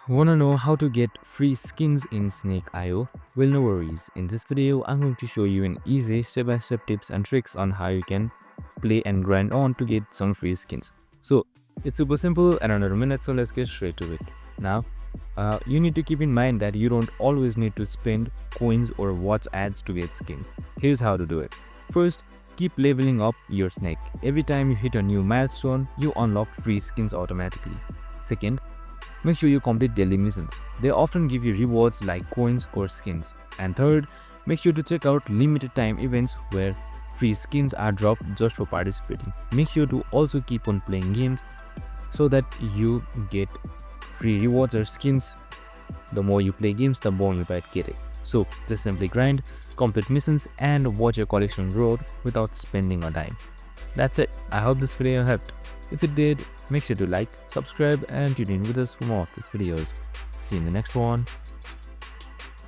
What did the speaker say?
Wanna know how to get free skins in Snake.io? Well, no worries. In this video, I'm going to show you an easy step-by-step tips and tricks on how you can play and grind on to get some free skins. So, it's super simple and under a minute, so let's get straight to it. Now, you need to keep in mind that you don't always need to spend coins or watch ads to get skins. Here's how to do it. First, keep leveling up your snake. Every time you hit a new milestone, you unlock free skins automatically. Second, make sure you complete daily missions. They often give you rewards like coins or skins. And third, make sure to check out limited time events where free skins are dropped just for participating. Make sure to also keep on playing games so that you get free rewards or skins. The more you play games, the more you might get it. So just simply grind, complete missions, and watch your collection grow without spending a dime. That's it. I hope this video helped. If it did, make sure to like, subscribe, and tune in with us for more of these videos. See you in the next one.